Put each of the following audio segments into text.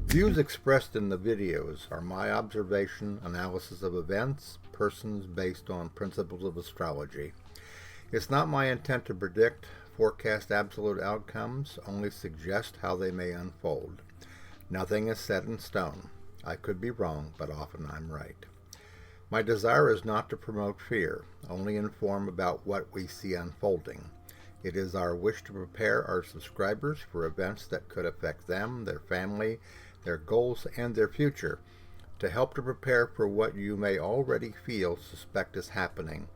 Views expressed in the videos are my observation, analysis of events, persons based on principles of astrology. It's not my intent to predict, forecast absolute outcomes, only suggest how they may unfold. Nothing is set in stone. I could be wrong, but often I'm right. My desire is not to promote fear, only inform about what we see unfolding. It is our wish to prepare our subscribers for events that could affect them, their family, their goals, and their future, to help to prepare for what you may already suspect is happening,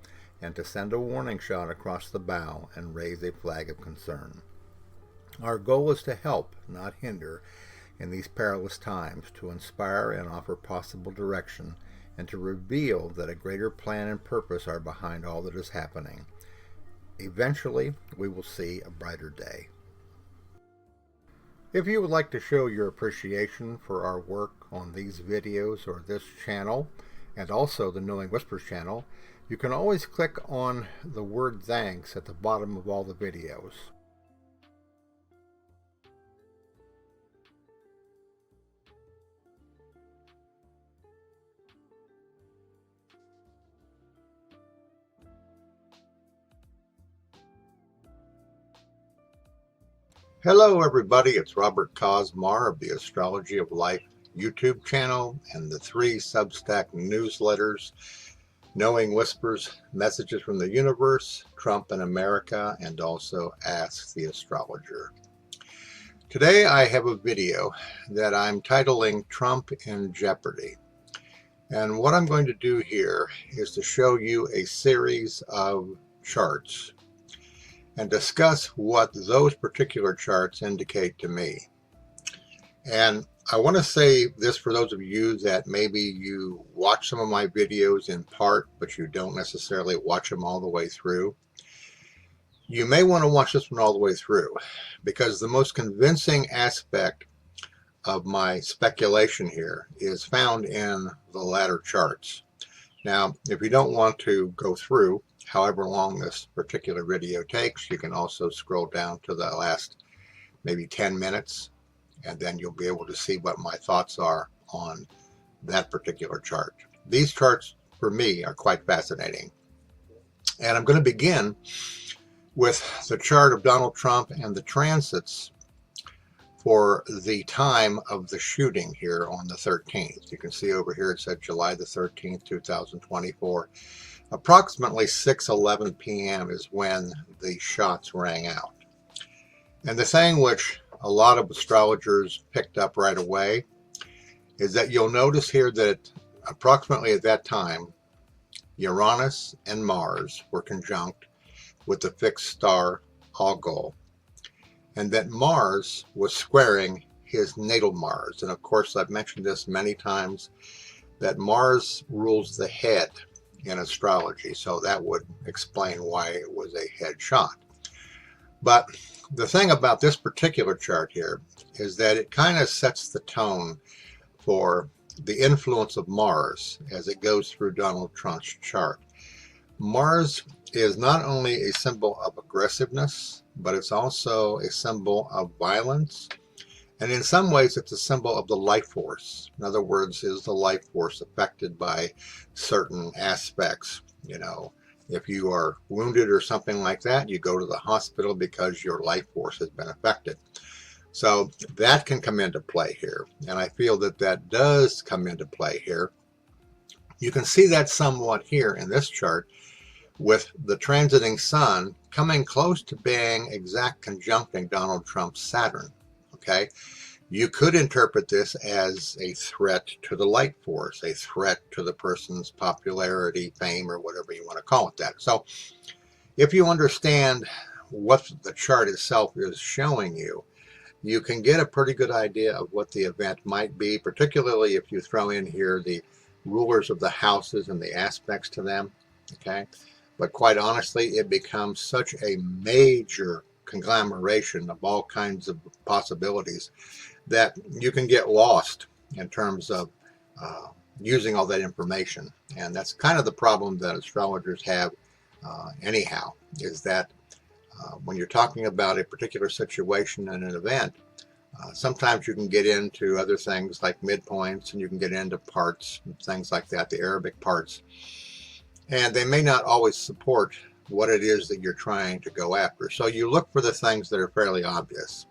and to send a warning shot across the bow and raise a flag of concern. Our goal is to help, not hinder, in these perilous times, to inspire and offer possible direction, and to reveal that a greater plan and purpose are behind all that is happening. Eventually, we will see a brighter day. If you would like to show your appreciation for our work on these videos or this channel, and also the Knowing Whispers channel, you can always click on the word thanks at the bottom of all the videos. Hello everybody, it's Robert Cosmar of the Astrology of Life YouTube channel and the 3 Substack newsletters, Knowing Whispers, Messages from the Universe, Trump in America, and also Ask the Astrologer. Today I have a video that I'm titling Trump in Jeopardy. And what I'm going to do here is to show you a series of charts and discuss what those particular charts indicate to me. And I want to say this for those of you that maybe you watch some of my videos in part, but you don't necessarily watch them all the way through. You may want to watch this one all the way through, because the most convincing aspect of my speculation here is found in the latter charts. Now, if you don't want to go through however long this particular video takes, you can also scroll down to the last maybe 10 minutes, and then you'll be able to see what my thoughts are on that particular chart. These charts, for me, are quite fascinating. And I'm going to begin with the chart of Donald Trump and the transits for the time of the shooting here on the 13th. You can see over here it said July the 13th, 2024. Approximately 6:11 p.m. is when the shots rang out. And the thing which a lot of astrologers picked up right away is that you'll notice here that approximately at that time, Uranus and Mars were conjunct with the fixed star Algol, and that Mars was squaring his natal Mars. And of course, I've mentioned this many times, that Mars rules the head in astrology, so that would explain why it was a head shot. But the thing about this particular chart here is that it kind of sets the tone for the influence of Mars as it goes through Donald Trump's chart. Mars is not only a symbol of aggressiveness, but it's also a symbol of violence. And in some ways, it's a symbol of the life force. In other words, is the life force affected by certain aspects? You know, if you are wounded or something like that, you go to the hospital because your life force has been affected. So that can come into play here. And I feel that that does come into play here. You can see that somewhat here in this chart with the transiting sun coming close to being exact conjuncting Donald Trump's Saturn. Okay, you could interpret this as a threat to the light force, a threat to the person's popularity, fame, or whatever you want to call it that. So if you understand what the chart itself is showing you, you can get a pretty good idea of what the event might be, particularly if you throw in here the rulers of the houses and the aspects to them. Okay, but quite honestly, it becomes such a major conglomeration of all kinds of possibilities that you can get lost in terms of using all that information. And that's kind of the problem that astrologers have anyhow, is that when you're talking about a particular situation and an event, Sometimes you can get into other things like midpoints, and you can get into parts, things like that, the Arabic parts. And they may not always support what it is that you're trying to go after. So you look for the things that are fairly obvious.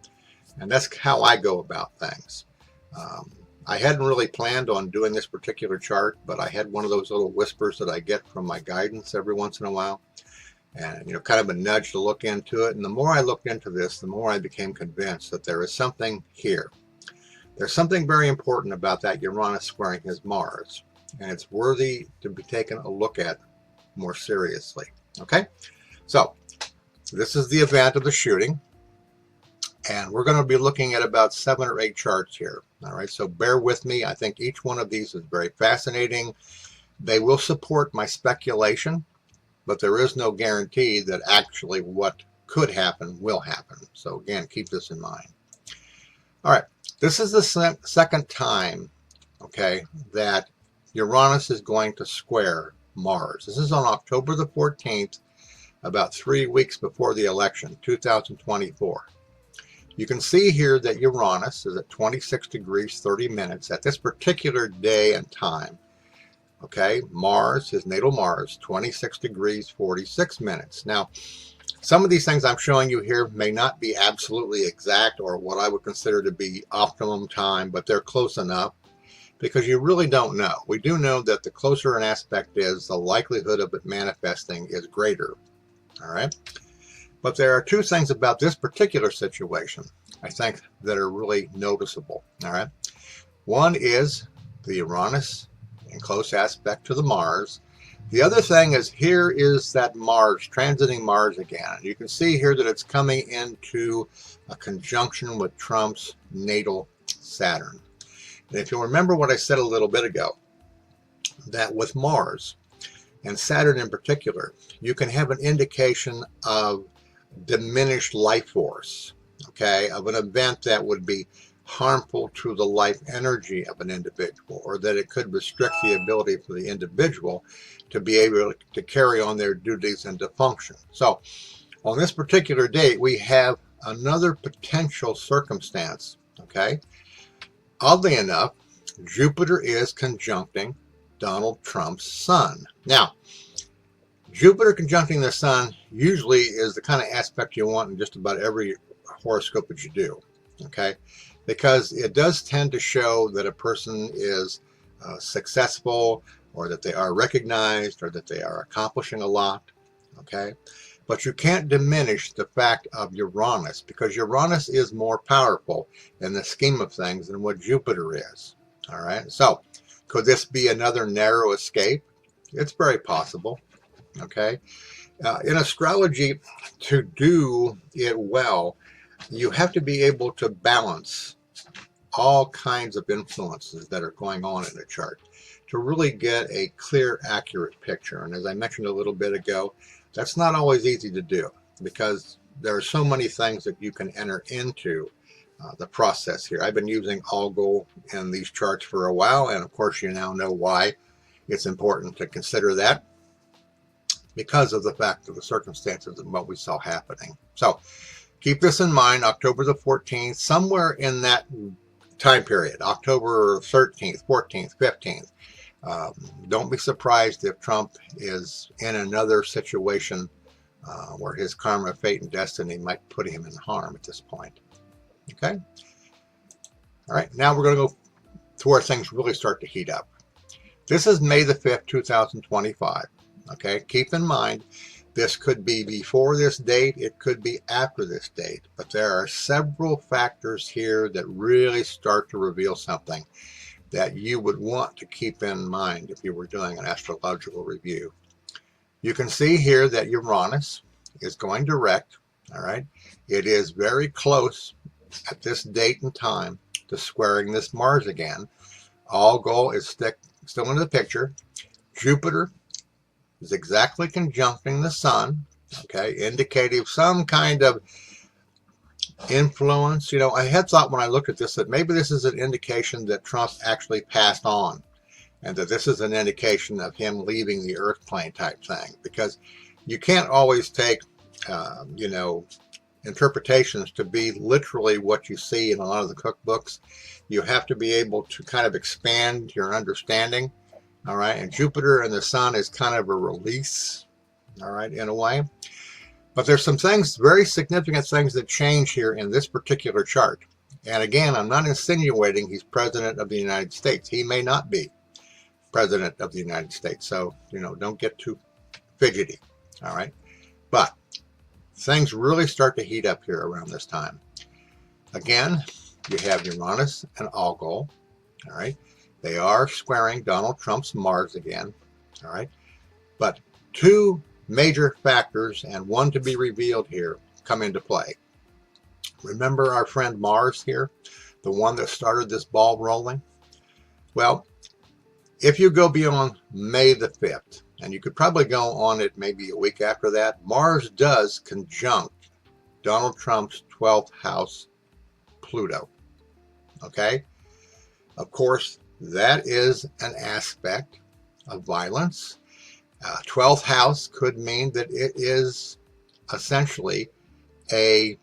And that's how I go about things. I hadn't really planned on doing this particular chart, but I had one of those little whispers that I get from my guidance every once in a while. And, kind of a nudge to look into it. And the more I looked into this, the more I became convinced that there is something here. There's something very important about that Uranus squaring his Mars. And it's worthy to be taken a look at more seriously. Okay? So, this is the event of the shooting. And we're going to be looking at about 7 or 8 charts here. All right, so bear with me. I think each one of these is very fascinating. They will support my speculation, but there is no guarantee that actually what could happen will happen. So again, keep this in mind. All right, this is the second time, okay, that Uranus is going to square Mars. This is on October the 14th, about 3 weeks before the election, 2024. You can see here that Uranus is at 26 degrees 30 minutes at this particular day and time. Okay, Mars, his natal Mars, 26 degrees 46 minutes. Now, some of these things I'm showing you here may not be absolutely exact or what I would consider to be optimum time, but they're close enough because you really don't know. We do know that the closer an aspect is, the likelihood of it manifesting is greater. All right. But there are 2 things about this particular situation, I think, that are really noticeable. All right. One is the Uranus in close aspect to the Mars. The other thing is here is that Mars, transiting Mars again. You can see here that it's coming into a conjunction with Trump's natal Saturn. And if you'll remember what I said a little bit ago, that with Mars and Saturn in particular, you can have an indication of diminished life force, okay, of an event that would be harmful to the life energy of an individual, or that it could restrict the ability for the individual to be able to carry on their duties and to function. So on this particular date, we have another potential circumstance, okay? Oddly enough, Jupiter is conjuncting Donald Trump's sun. Now, Jupiter conjuncting the sun usually is the kind of aspect you want in just about every horoscope that you do, okay? Because it does tend to show that a person is successful, or that they are recognized, or that they are accomplishing a lot, okay? But you can't diminish the fact of Uranus, because Uranus is more powerful in the scheme of things than what Jupiter is, all right? So could this be another narrow escape? It's very possible. Okay, in astrology, to do it well, you have to be able to balance all kinds of influences that are going on in a chart to really get a clear, accurate picture. And as I mentioned a little bit ago, that's not always easy to do because there are so many things that you can enter into the process here. I've been using Algol in these charts for a while, and of course you now know why it's important to consider that, because of the fact of the circumstances and what we saw happening. So keep this in mind, October the 14th, somewhere in that time period, October 13th, 14th, 15th. Don't be surprised if Trump is in another situation where his karma, fate, and destiny might put him in harm at this point. Okay? All right, now we're going to go to where things really start to heat up. This is May the 5th, 2025. Okay, keep in mind, this could be before this date, it could be after this date, but there are several factors here that really start to reveal something that you would want to keep in mind if you were doing an astrological review. You can see here that Uranus is going direct, all right? It is very close at this date and time to squaring this Mars again. Algol is still in the picture. Jupiter is exactly conjuncting the sun, okay, indicating some kind of influence. I had thought when I looked at this that maybe this is an indication that Trump actually passed on, and that this is an indication of him leaving the earth plane type thing, because you can't always take, interpretations to be literally what you see in a lot of the cookbooks. You have to be able to kind of expand your understanding. All right. And Jupiter and the sun is kind of a release. All right. In a way. But there's some things, very significant things that change here in this particular chart. And again, I'm not insinuating he's president of the United States. He may not be president of the United States. So, don't get too fidgety. All right. But things really start to heat up here around this time. Again, you have Uranus and Algol. All right. They are squaring Donald Trump's Mars again. All right. But two major factors, and one to be revealed here, come into play. Remember our friend Mars here, the one that started this ball rolling? Well, if you go beyond May the 5th, and you could probably go on it maybe a week after that, Mars does conjunct Donald Trump's 12th house, Pluto. Okay? Of course, that is an aspect of violence. 12th house could mean that it is essentially a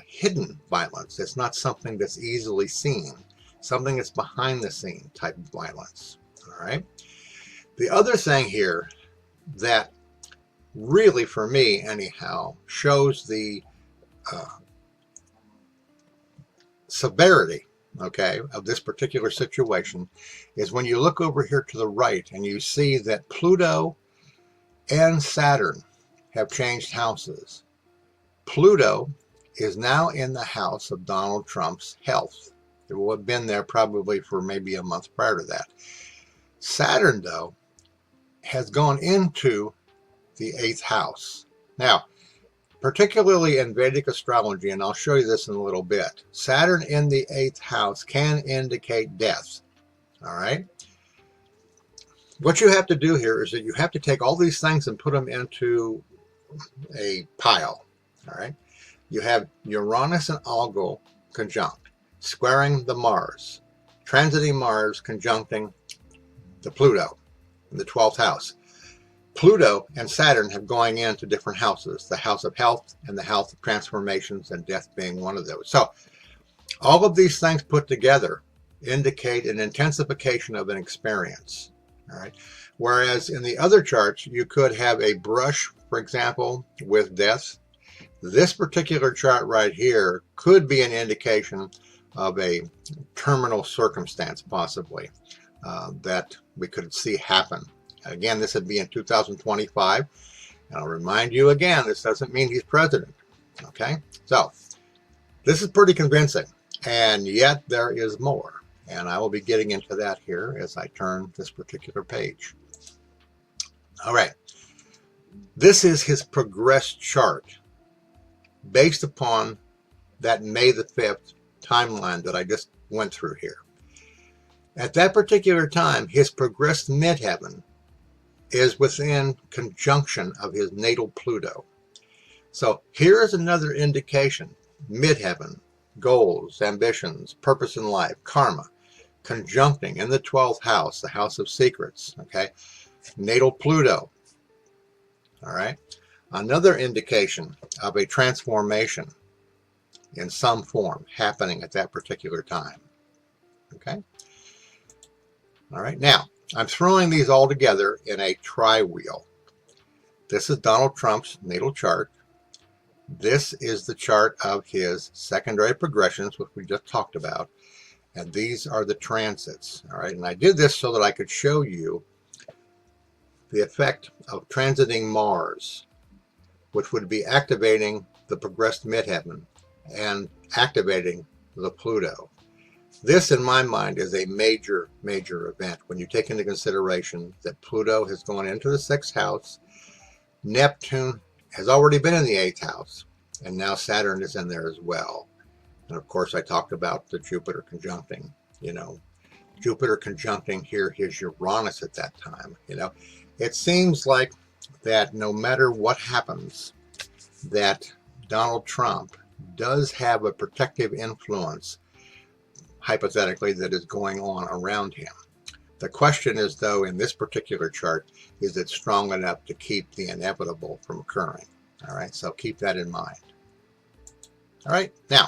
hidden violence. It's not something that's easily seen, something that's behind the scene type of violence. All right. The other thing here that really, for me anyhow, shows the severity, okay, of this particular situation is when you look over here to the right and you see that Pluto and Saturn have changed houses. Pluto is now in the house of Donald Trump's health. It will have been there probably for maybe a month prior to that. Saturn, though, has gone into the 8th house. Now, particularly in Vedic astrology, and I'll show you this in a little bit, Saturn in the 8th house can indicate death. All right? What you have to do here is that you have to take all these things and put them into a pile. All right? You have Uranus and Algol conjunct, squaring the Mars, transiting Mars, conjuncting the Pluto in the 12th house. Pluto and Saturn have going into different houses, the house of health and the house of transformations, and death being one of those. So all of these things put together indicate an intensification of an experience. All right. Whereas in the other charts, you could have a brush, for example, with death. This particular chart right here could be an indication of a terminal circumstance, possibly, that we could see happen. Again, this would be in 2025. And I'll remind you again, this doesn't mean he's president. Okay? So, this is pretty convincing. And yet there is more. And I will be getting into that here as I turn this particular page. All right. This is his progressed chart based upon that May the 5th timeline that I just went through here. At that particular time, his progressed midheaven is within conjunction of his natal Pluto. So here is another indication. Midheaven, goals, ambitions, purpose in life, karma, conjuncting in the 12th house, the house of secrets, okay? Natal Pluto, all right? Another indication of a transformation in some form happening at that particular time, okay? All right, now, I'm throwing these all together in a tri-wheel. This is Donald Trump's natal chart. This is the chart of his secondary progressions, which we just talked about. And these are the transits. All right, and I did this so that I could show you the effect of transiting Mars, which would be activating the progressed midheaven and activating the Pluto. This, in my mind, is a major, major event when you take into consideration that Pluto has gone into the 6th house, Neptune has already been in the 8th house, and now Saturn is in there as well. And of course, I talked about the Jupiter conjuncting, Jupiter conjuncting here his Uranus at that time, It seems like that no matter what happens, that Donald Trump does have a protective influence, hypothetically, that is going on around him. The question is, though, in this particular chart, is it strong enough to keep the inevitable from occurring? All right, so keep that in mind. All right, now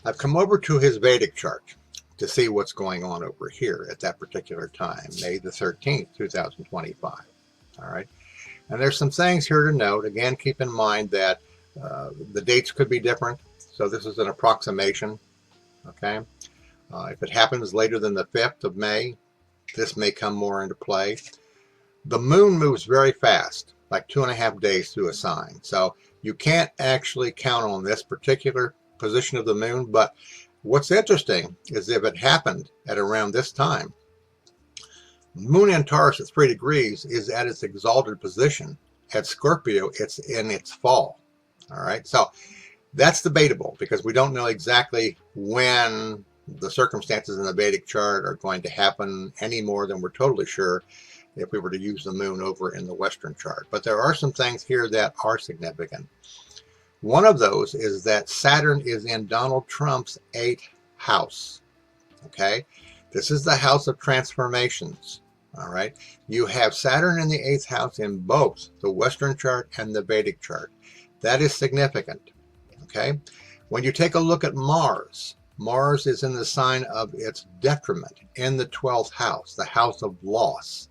I've come over to his Vedic chart to see what's going on over here at that particular time, May the 13th, 2025. All right, and there's some things here to note. Again, keep in mind that the dates could be different, so this is an approximation. Okay, if it happens later than the 5th of May, this may come more into play. The moon moves very fast, like 2.5 days through a sign. So you can't actually count on this particular position of the moon. But what's interesting is if it happened at around this time, moon in Taurus at 3 degrees is at its exalted position. At Scorpio, it's in its fall. All right. So that's debatable because we don't know exactly when the circumstances in the Vedic chart are going to happen any more than we're totally sure if we were to use the moon over in the Western chart. But there are some things here that are significant. One of those is that Saturn is in Donald Trump's 8th house. Okay, this is the house of transformations. All right, you have Saturn in the 8th house in both the Western chart and the Vedic chart. That is significant. Okay, when you take a look at Mars, Mars is in the sign of its detriment in the 12th house, the house of loss.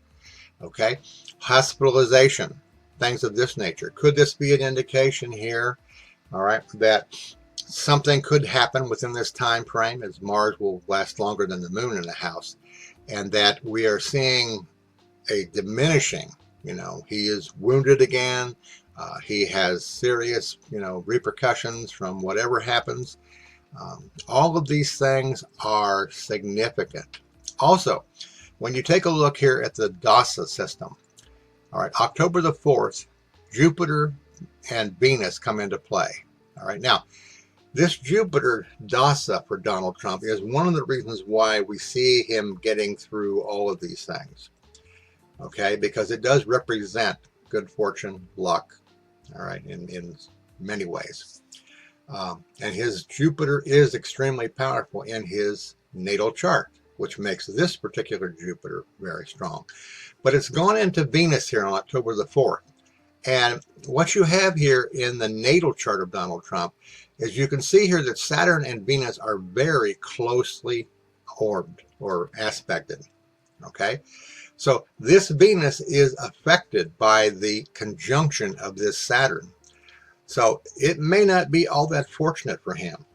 Okay, hospitalization, things of this nature. Could this be an indication here, all right, that something could happen within this time frame, as Mars will last longer than the moon in the house, and that we are seeing a diminishing, he is wounded again, he has serious, repercussions from whatever happens. All of these things are significant. Also, when you take a look here at the Dasa system, all right, October the 4th, Jupiter and Venus come into play. All right, now, this Jupiter Dasa for Donald Trump is one of the reasons why we see him getting through all of these things. Okay, because it does represent good fortune, luck, all right, in many ways. And his Jupiter is extremely powerful in his natal chart, which makes this particular Jupiter very strong. But it's gone into Venus here on October the 4th. And what you have here in the natal chart of Donald Trump is you can see here that Saturn and Venus are very closely orbed or aspected. Okay, so this Venus is affected by the conjunction of this Saturn. So it may not be all that fortunate for him.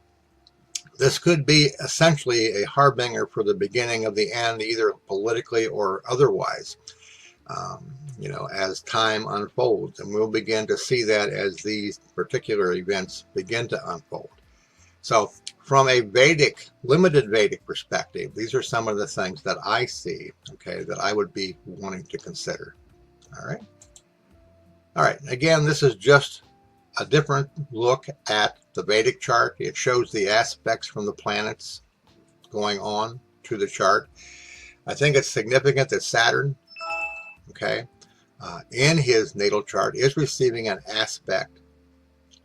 This could be essentially a harbinger for the beginning of the end, either politically or otherwise, as time unfolds. And we'll begin to see that as these particular events begin to unfold. So from a limited Vedic perspective, these are some of the things that I see, okay, that I would be wanting to consider. All right. All right. Again, this is just a different look at the Vedic chart. It shows the aspects from the planets going on to the chart. I think it's significant that Saturn, okay, in his natal chart is receiving an aspect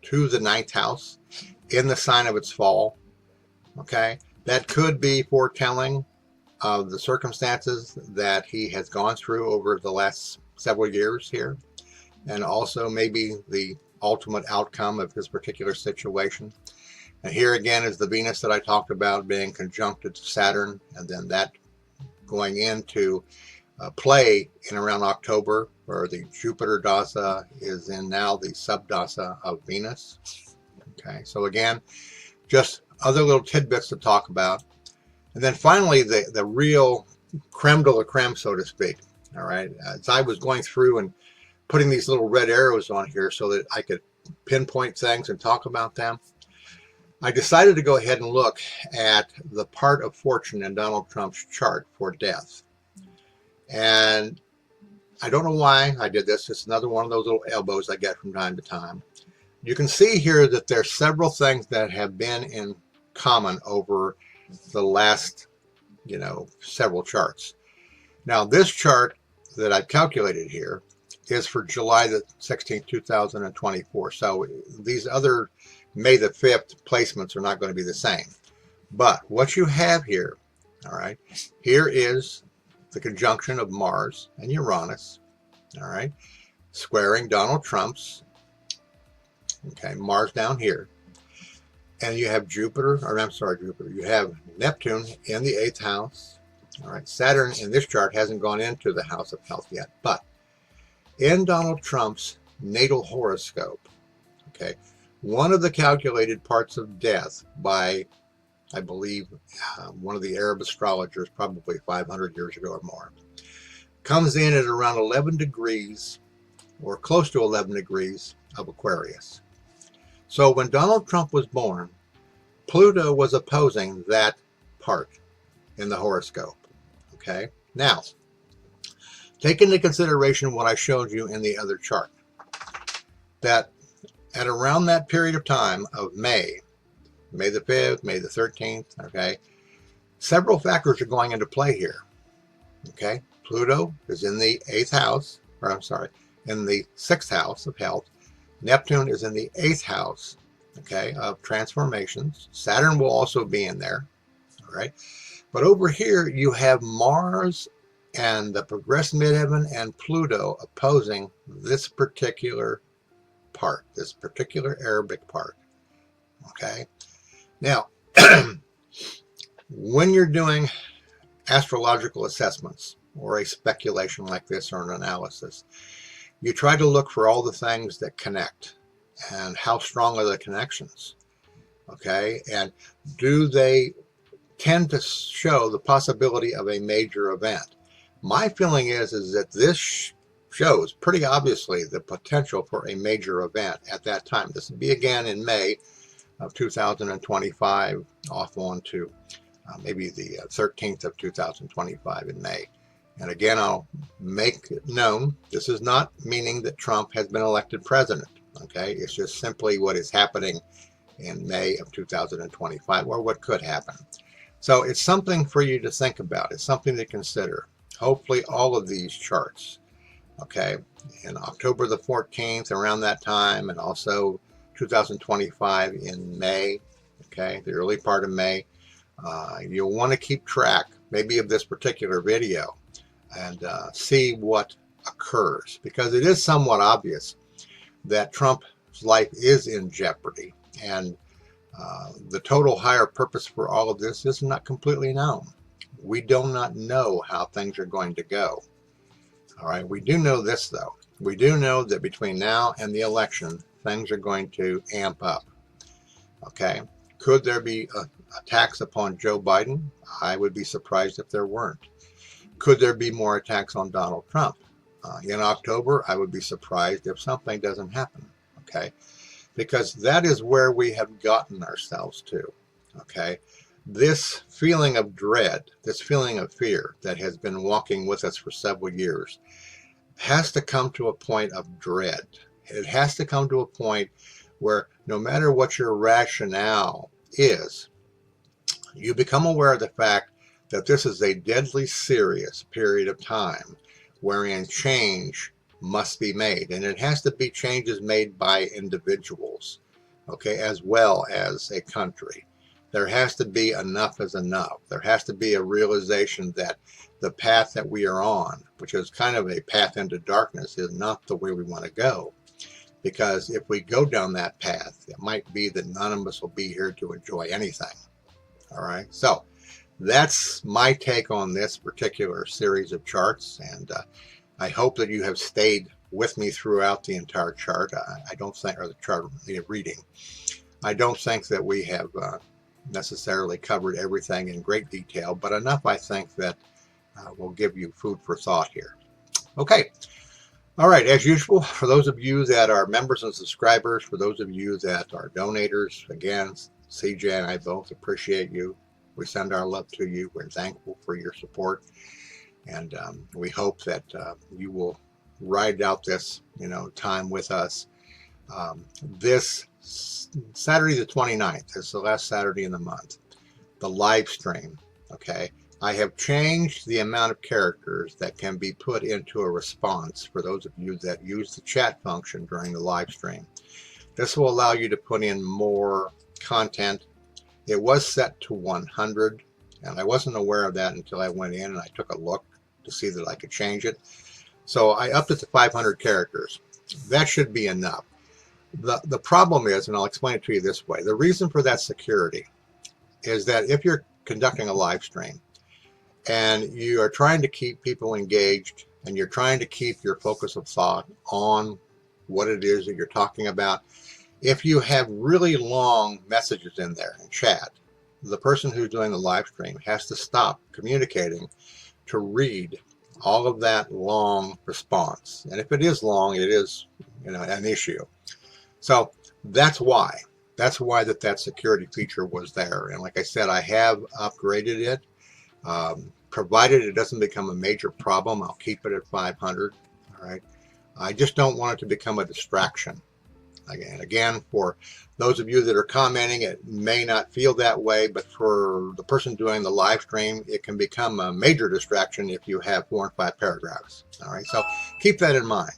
to the 9th house in the sign of its fall. Okay, that could be foretelling of the circumstances that he has gone through over the last several years here, and also maybe the ultimate outcome of his particular situation. And here again is the Venus that I talked about being conjuncted to Saturn, and then that going into play in around October, where the Jupiter Dasa is in now the sub-Dasa of Venus. Okay, so again, just other little tidbits to talk about. And then finally, the real creme de la creme, so to speak. All right, as I was going through and putting these little red arrows on here so that I could pinpoint things and talk about them, I decided to go ahead and look at the part of fortune in Donald Trump's chart for death. And I don't know why I did this. It's another one of those little elbows I get from time to time. You can see here that there's several things that have been in common over the last, several charts. Now, this chart that I've calculated here is for July the 16th, 2024. So these other May the 5th placements are not going to be the same. But what you have here, all right, here is the conjunction of Mars and Uranus, all right, squaring Donald Trump's, okay, Mars down here. And you have Jupiter, or I'm sorry, Jupiter. You have Neptune in the 8th house. All right, Saturn in this chart hasn't gone into the house of health yet, but in Donald Trump's natal horoscope, okay, one of the calculated parts of death by, I believe, one of the Arab astrologers, probably 500 years ago or more, comes in at around 11 degrees or close to 11 degrees of Aquarius. So when Donald Trump was born, Pluto was opposing that part in the horoscope. Okay, now take into consideration what I showed you in the other chart, that at around that period of time of May the 5th, May the 13th, okay, several factors are going into play here. Okay, Pluto is in the 8th house, or I'm sorry, in the 6th house of health. Neptune is in the 8th house, okay, of transformations. Saturn will also be in there, all right. But over here you have Mars and the progressed midheaven and Pluto opposing this particular part, this particular Arabic part, okay. Now, when you're doing astrological assessments or a speculation like this or an analysis, you try to look for all the things that connect and how strong are the connections, okay, and do they tend to show the possibility of a major event. My feeling is that this shows pretty obviously the potential for a major event at that time. This will be again in May of 2025, off on to maybe the 13th of 2025 in May. And again, I'll make it known, this is not meaning that Trump has been elected president, okay? It's just simply what is happening in May of 2025, or what could happen. So it's something for you to think about. It's something to consider. Hopefully all of these charts, okay, in October the 14th, around that time, and also 2025 in May, okay, the early part of May, you'll want to keep track maybe of this particular video and see what occurs, because it is somewhat obvious that Trump's life is in jeopardy, and the total higher purpose for all of this is not completely known. We do not know how things are going to go. All right, we do know this though. We do know that between now and the election, things are going to amp up. Okay, could there be attacks upon Joe Biden? I would be surprised if there weren't. Could there be more attacks on Donald Trump? In October, I would be surprised if something doesn't happen. Okay, because that is where we have gotten ourselves to. Okay, this feeling of dread, this feeling of fear that has been walking with us for several years has to come to a point of dread. It has to come to a point where no matter what your rationale is, you become aware of the fact that this is a deadly serious period of time wherein change must be made, and it has to be changes made by individuals, okay, as well as a country. There has to be enough is enough. There has to be a realization that the path that we are on, which is kind of a path into darkness, is not the way we want to go. Because if we go down that path, it might be that none of us will be here to enjoy anything. All right, so that's my take on this particular series of charts, and I hope that you have stayed with me throughout the entire chart. I don't think, or the chart reading, I don't think that we have necessarily covered everything in great detail, but enough, I think, that will give you food for thought here. Okay. All right, as usual, for those of you that are members and subscribers, for those of you that are donators, again, CJ and I both appreciate you. We send our love to you. We're thankful for your support, and we hope that you will ride out this, time with us. This Saturday the 29th is the last Saturday in the month. The live stream, okay? I have changed the amount of characters that can be put into a response for those of you that use the chat function during the live stream. This will allow you to put in more content. It was set to 100, and I wasn't aware of that until I went in and I took a look to see that I could change it. So I upped it to 500 characters. That should be enough. The problem is, and I'll explain it to you this way, the reason for that security is that if you're conducting a live stream and you are trying to keep people engaged and you're trying to keep your focus of thought on what it is that you're talking about, if you have really long messages in there in chat, the person who's doing the live stream has to stop communicating to read all of that long response. And if it is long, it is, an issue. So that's why. That's why that security feature was there. And like I said, I have upgraded it. Provided it doesn't become a major problem, I'll keep it at 500. All right. I just don't want it to become a distraction. Again, for those of you that are commenting, it may not feel that way, but for the person doing the live stream, it can become a major distraction if you have 4 and 5 paragraphs. All right, so keep that in mind.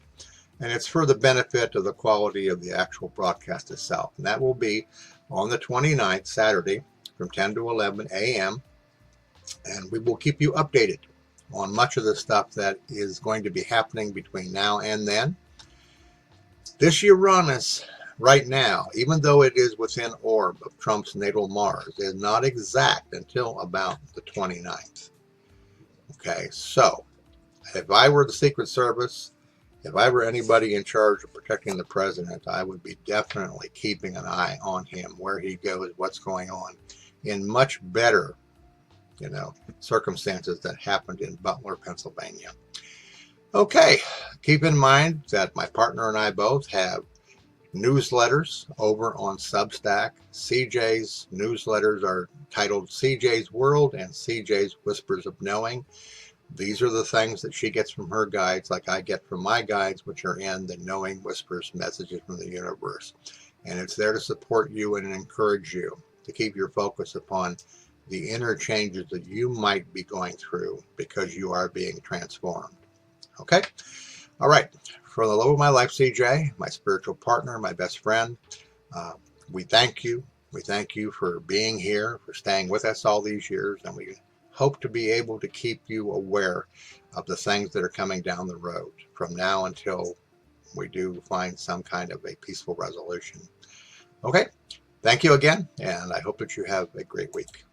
And it's for the benefit of the quality of the actual broadcast itself. And that will be on the 29th, Saturday, from 10 to 11 a.m. And we will keep you updated on much of the stuff that is going to be happening between now and then. This Uranus right now, even though it is within orb of Trump's natal Mars, is not exact until about the 29th. Okay, so if I were the Secret Service, if I were anybody in charge of protecting the president, I would be definitely keeping an eye on him, where he goes, what's going on, in much better, circumstances that happened in Butler, Pennsylvania. Okay, keep in mind that my partner and I both have newsletters over on Substack. CJ's newsletters are titled CJ's World and CJ's Whispers of Knowing. These are the things that she gets from her guides, like I get from my guides, which are in the Knowing Whispers Messages from the Universe. And it's there to support you and encourage you to keep your focus upon the inner changes that you might be going through because you are being transformed. Okay? All right. For the love of my life, CJ, my spiritual partner, my best friend, we thank you. We thank you for being here, for staying with us all these years, and we hope to be able to keep you aware of the things that are coming down the road from now until we do find some kind of a peaceful resolution. Okay? Thank you again, and I hope that you have a great week.